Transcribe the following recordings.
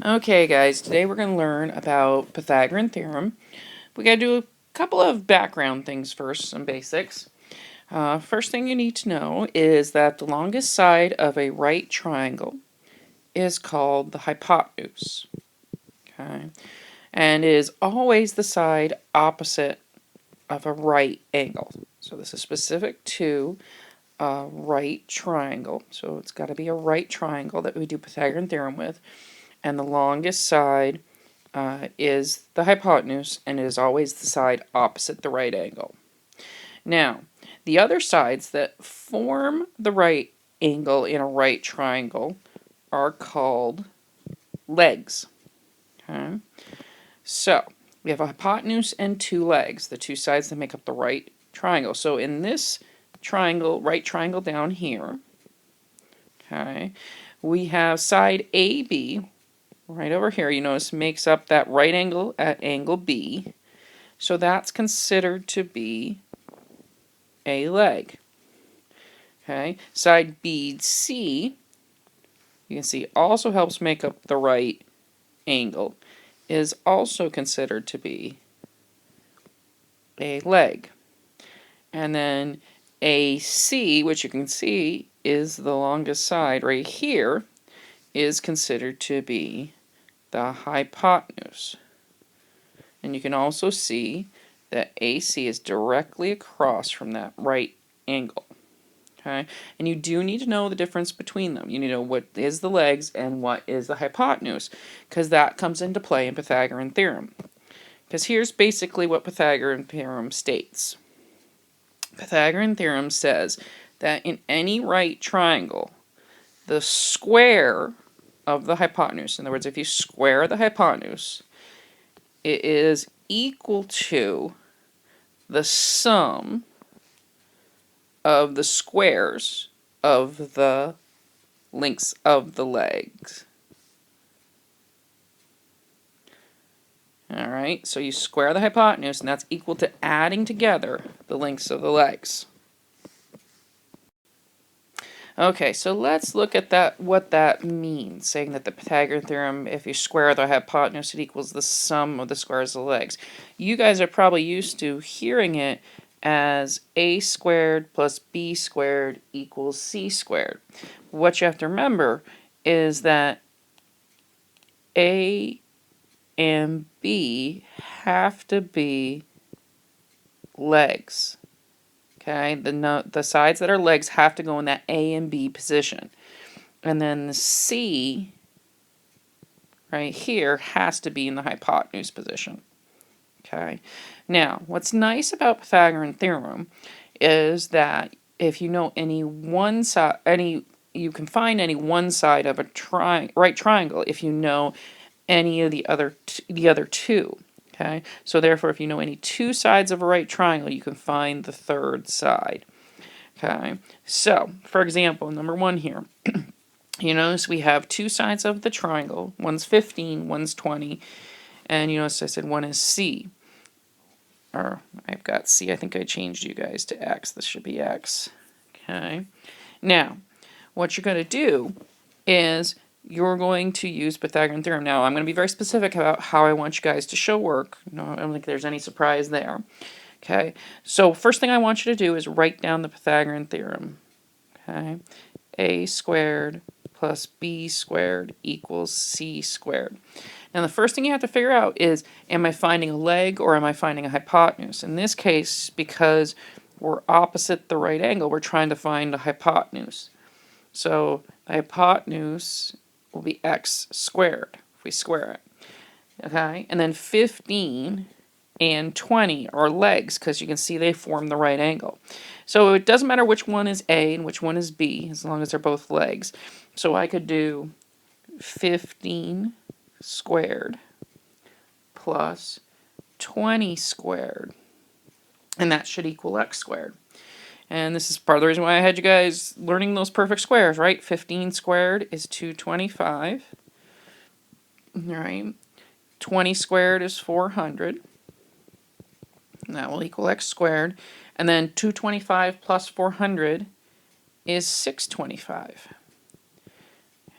Okay guys, today we're going to learn about Pythagorean Theorem. We got to do a couple of background things first, some basics. First thing you need to know is that the longest side of a right triangle is called the hypotenuse. Okay, and it is always the side opposite of a right angle. So this is specific to a right triangle. So it's got to be a right triangle that we do Pythagorean Theorem with. And the longest side is the hypotenuse, and it is always the side opposite the right angle. Now, the other sides that form the right angle in a right triangle are called legs. Okay? So, we have a hypotenuse and two legs, the two sides that make up the right triangle. So in this triangle, right triangle down here, okay, we have side AB, right over here, you notice makes up that right angle at angle B. So that's considered to be a leg. Okay, side BC, you can see also helps make up the right angle, is also considered to be a leg. And then AC, which you can see is the longest side right here, is considered to be the hypotenuse. And you can also see that AC is directly across from that right angle. Okay? And you do need to know the difference between them. You need to know what is the legs and what is the hypotenuse, because that comes into play in Pythagorean Theorem. Because here's basically what Pythagorean Theorem states. Pythagorean Theorem says that in any right triangle, the square of the hypotenuse, in other words, if you square the hypotenuse, it is equal to the sum of the squares of the lengths of the legs. Alright, so you square the hypotenuse, and that's equal to adding together the lengths of the legs. Okay, so let's look at that. What that means, saying that the Pythagorean theorem, if you square the hypotenuse, it equals the sum of the squares of the legs. You guys are probably used to hearing it as a squared plus b squared equals c squared. What you have to remember is that a and b have to be legs. Okay, the sides that are legs have to go in that A and B position. And then the C right here has to be in the hypotenuse position. Okay. Now, what's nice about Pythagorean theorem is that if you know any one side, you can find any one side of a right triangle if you know any of the other two. Okay, so therefore, if you know any two sides of a right triangle, you can find the third side. Okay, so for example, number one here, you notice we have two sides of the triangle. One's 15, one's 20, and you notice I said one is C. Or I've got C. I think I changed you guys to X. This should be X. Okay, now what you're going to do is you're going to use Pythagorean theorem. Now, I'm going to be very specific about how I want you guys to show work. No, I don't think there's any surprise there. Okay, so first thing I want you to do is write down the Pythagorean theorem. Okay, a squared plus b squared equals c squared. Now, the first thing you have to figure out is, am I finding a leg or am I finding a hypotenuse? In this case, because we're opposite the right angle, we're trying to find a hypotenuse. So the hypotenuse will be x squared if we square it. Okay, and then 15 and 20 are legs because you can see they form the right angle. So it doesn't matter which one is A and which one is B as long as they're both legs. So I could do 15 squared plus 20 squared, and that should equal x squared. And this is part of the reason why I had you guys learning those perfect squares, right? 15 squared is 225. All right. 20 squared is 400. And that will equal x squared. And then 225 plus 400 is 625.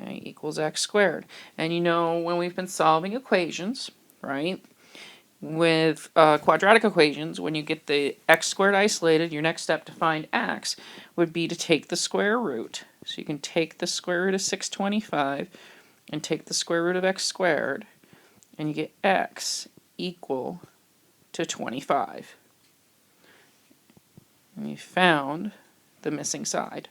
okay, equals x squared. And you know when we've been solving equations, right? With quadratic equations, when you get the x squared isolated, your next step to find x would be to take the square root. So you can take the square root of 625 and take the square root of x squared, and you get x equal to 25. And you found the missing side.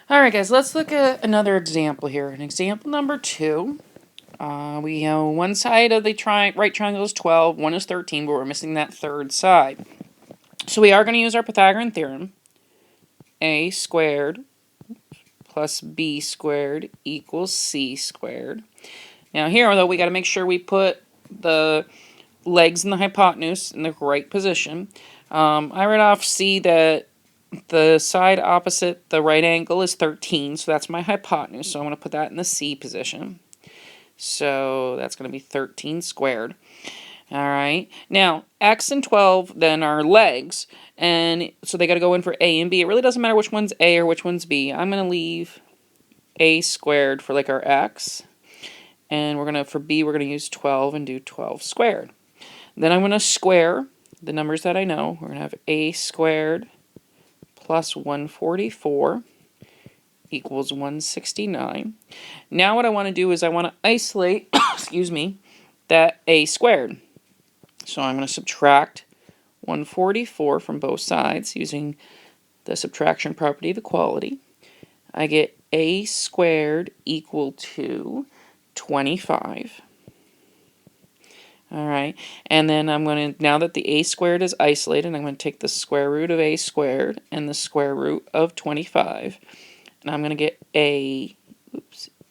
Alright guys, let's look at another example here. An example number 2. We have one side of the right triangle is 12, one is 13, but we're missing that third side. So we are going to use our Pythagorean theorem. A squared plus b squared equals c squared. Now here, though, we got to make sure we put the legs and the hypotenuse in the right position. I right off see that the side opposite the right angle is 13, so that's my hypotenuse. So I'm going to put that in the C position. So that's going to be 13 squared. All right. Now, x and 12 then are legs, and so they got to go in for a and b. It really doesn't matter which one's a or which one's b. I'm going to leave a squared for like our x, and for b we're going to use 12 and do 12 squared. Then I'm going to square the numbers that I know. We're going to have a squared plus 144 equals 169. Now what I want to do is I want to isolate, excuse me, that a squared. So I'm going to subtract 144 from both sides using the subtraction property of equality. I get a squared equal to 25. All right, and then I'm going to, now that the a squared is isolated, I'm going to take the square root of a squared and the square root of 25, and I'm going to get a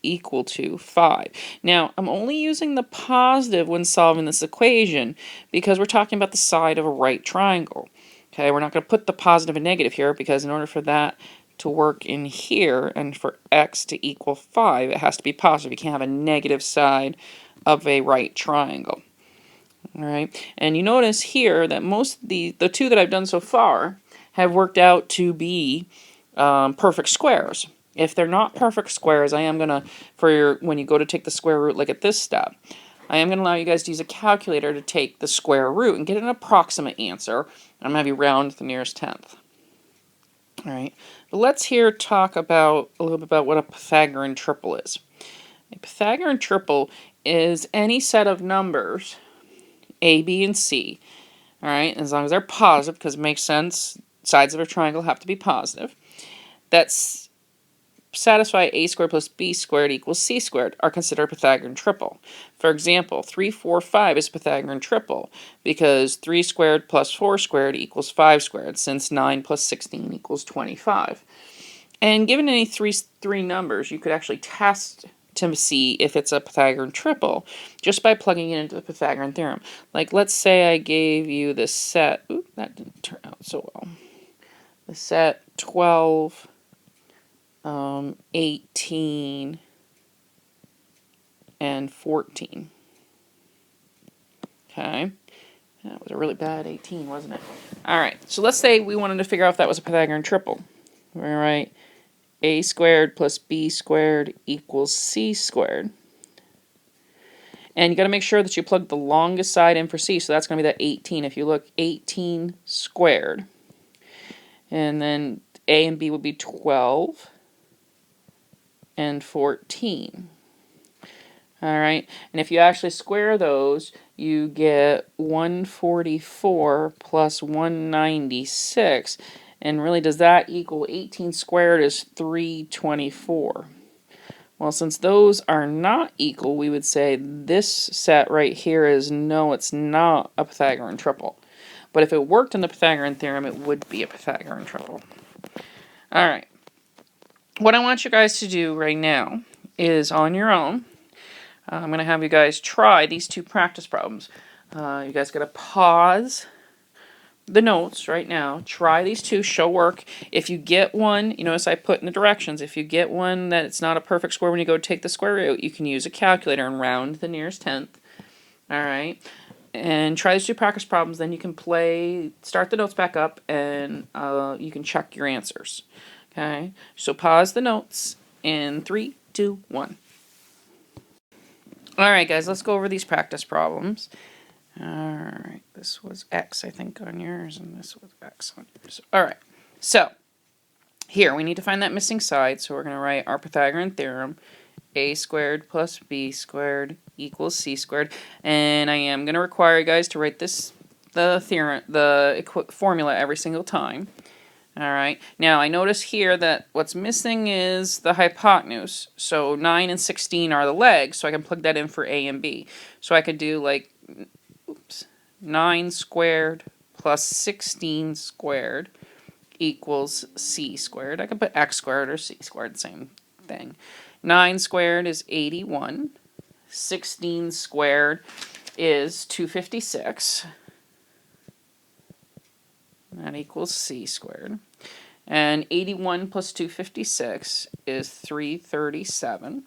equal to 5. Now, I'm only using the positive when solving this equation because we're talking about the side of a right triangle. Okay, we're not going to put the positive and negative here because in order for that to work in here and for x to equal 5, it has to be positive. You can't have a negative side of a right triangle. All right, and you notice here that most of the two that I've done so far have worked out to be perfect squares. If they're not perfect squares, I am going to, when you go to take the square root, like at this step, I am going to allow you guys to use a calculator to take the square root and get an approximate answer. I'm going to have you round to the nearest tenth. All right, but let's here talk about a little bit about what a Pythagorean triple is. A Pythagorean triple is any set of numbers, a, b, and c, all right, as long as they're positive, because it makes sense, sides of a triangle have to be positive, that's satisfy a squared plus b squared equals c squared are considered a Pythagorean triple. For example, 3, 4, 5 is a Pythagorean triple because 3 squared plus 4 squared equals 5 squared, since 9 plus 16 equals 25. And given any three numbers, you could actually test to see if it's a Pythagorean triple just by plugging it into the Pythagorean theorem. Like, let's say I gave you the set, ooh, that didn't turn out so well, the set 12, 18, and 14. Okay, that was a really bad 18, wasn't it? Alright, so let's say we wanted to figure out if that was a Pythagorean triple. Alright, a squared plus b squared equals c squared. And you got to make sure that you plug the longest side in for c, so that's going to be that 18. If you look, 18 squared. And then a and b would be 12 and 14. Alright, and if you actually square those, you get 144 plus 196. And really, does that equal 18 squared is 324? Well, since those are not equal, we would say this set right here is no, it's not a Pythagorean triple. But if it worked in the Pythagorean theorem, it would be a Pythagorean triple. Alright, what I want you guys to do right now is on your own, I'm going to have you guys try these two practice problems. You guys got to pause the notes right now. Try these two, show work. If you get one, you notice I put in the directions, if you get one that it's not a perfect square when you go take the square root, you can use a calculator and round the nearest tenth. Alright, and try these two practice problems, then you can start the notes back up, and you can check your answers. Okay, so pause the notes in 3, 2, 1. All right, guys, let's go over these practice problems. All right, this was X, I think, on yours, and this was X on yours. All right, so here we need to find that missing side, so we're going to write our Pythagorean theorem. A squared plus B squared equals C squared, and I am going to require you guys to write the theorem, formula every single time. All right. Now I notice here that what's missing is the hypotenuse. So 9 and 16 are the legs, so I can plug that in for A and B. So I could do like, 9 squared plus 16 squared equals C squared. I could put X squared or C squared, same thing. 9 squared is 81. 16 squared is 256. That equals C squared. And 81 plus 256 is 337.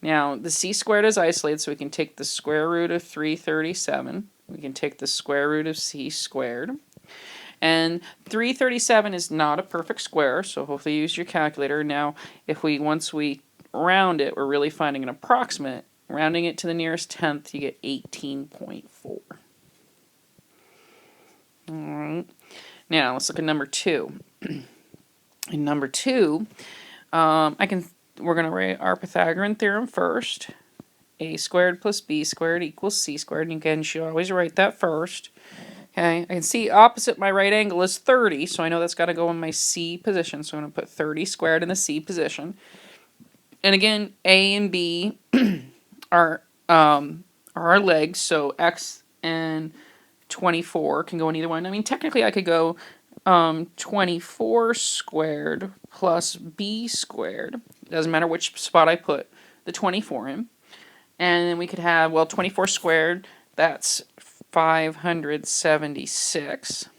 Now, the C squared is isolated, so we can take the square root of 337. We can take the square root of C squared. And 337 is not a perfect square, so hopefully use your calculator. Now, once we round it, we're really finding an approximate. Rounding it to the nearest tenth, you get 18.4. All right. Now, let's look at number 2. In number 2, we're going to write our Pythagorean theorem first. A squared plus B squared equals C squared. And again, you should always write that first. Okay, I can see opposite my right angle is 30, so I know that's got to go in my C position. So I'm going to put 30 squared in the C position. And again, A and B are our legs, so X and 24 can go in either one. I mean, technically I could go 24 squared plus B squared. It doesn't matter which spot I put the 24 in. And then we could have, well, 24 squared, that's 576,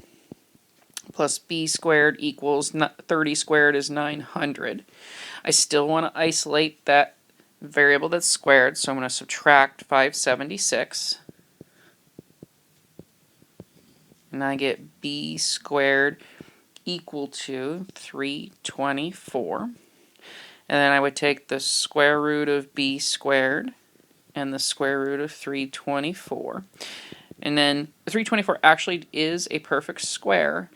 plus B squared equals 30 squared is 900. I still want to isolate that variable that's squared, so I'm going to subtract 576. And I get B squared equal to 324. And then I would take the square root of B squared and the square root of 324. And then 324 actually is a perfect square,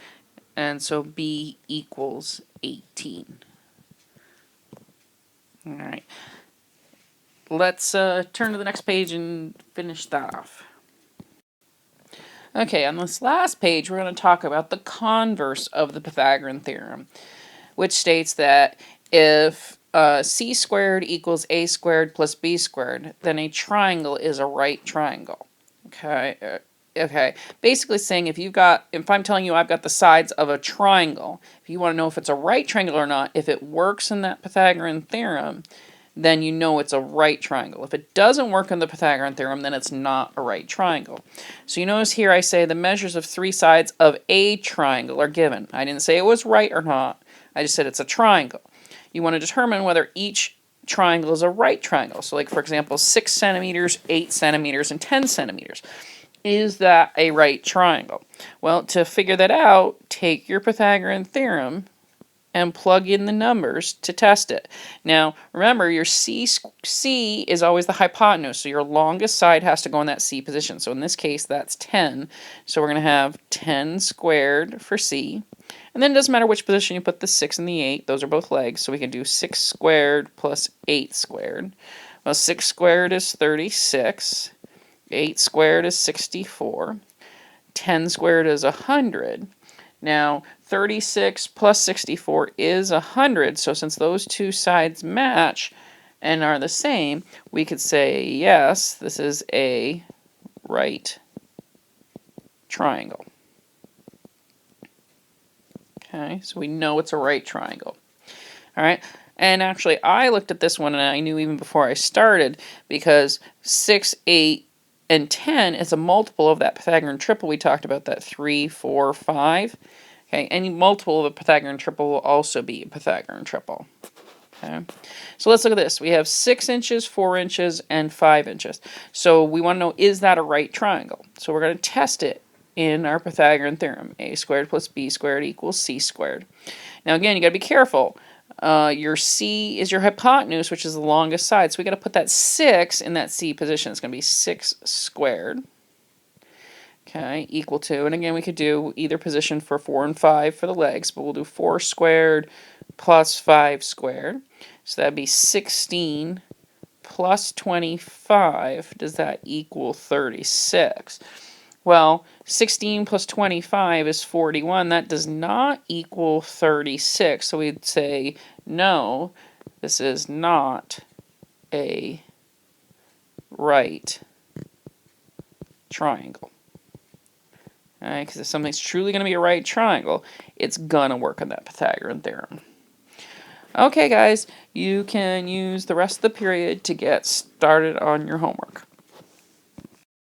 and so B equals 18. All right. Let's turn to the next page and finish that off. Okay, on this last page, we're going to talk about the converse of the Pythagorean theorem, which states that if C squared equals A squared plus B squared, then a triangle is a right triangle. Okay. Okay. Basically saying if I'm telling you I've got the sides of a triangle, if you want to know if it's a right triangle or not, if it works in that Pythagorean theorem, then you know it's a right triangle. If it doesn't work in the Pythagorean theorem, then it's not a right triangle. So you notice here I say the measures of 3 sides of a triangle are given. I didn't say it was right or not. I just said it's a triangle. You want to determine whether each triangle is a right triangle. So like, for example, 6 centimeters, 8 centimeters, and 10 centimeters. Is that a right triangle? Well, to figure that out, take your Pythagorean theorem and plug in the numbers to test it. Now, remember, your C is always the hypotenuse, so your longest side has to go in that C position. So in this case, that's 10. So we're going to have 10 squared for C. And then it doesn't matter which position you put the 6 and the 8. Those are both legs, so we can do 6 squared plus 8 squared. Well, 6 squared is 36. 8 squared is 64. 10 squared is 100. Now, 36 plus 64 is 100, so since those two sides match and are the same, we could say, yes, this is a right triangle. Okay, so we know it's a right triangle. All right, and actually I looked at this one and I knew even before I started, because 6, 8, and 10 is a multiple of that Pythagorean triple we talked about, that 3, 4, 5. Okay, any multiple of a Pythagorean triple will also be a Pythagorean triple. Okay, so let's look at this. We have 6 inches, 4 inches, and 5 inches. So we want to know, is that a right triangle? So we're going to test it in our Pythagorean theorem. A squared plus b squared equals c squared. Now again, you got to be careful. Your c is your hypotenuse, which is the longest side. So we got to put that 6 in that c position. It's going to be 6 squared. Okay, equal to, and again we could do either position for 4 and 5 for the legs, but we'll do 4 squared plus 5 squared. So that'd be 16 plus 25. Does that equal 36? Well, 16 plus 25 is 41. That does not equal 36. So we'd say, no, this is not a right triangle. Because if something's truly going to be a right triangle, it's going to work on that Pythagorean theorem. Okay, guys, you can use the rest of the period to get started on your homework.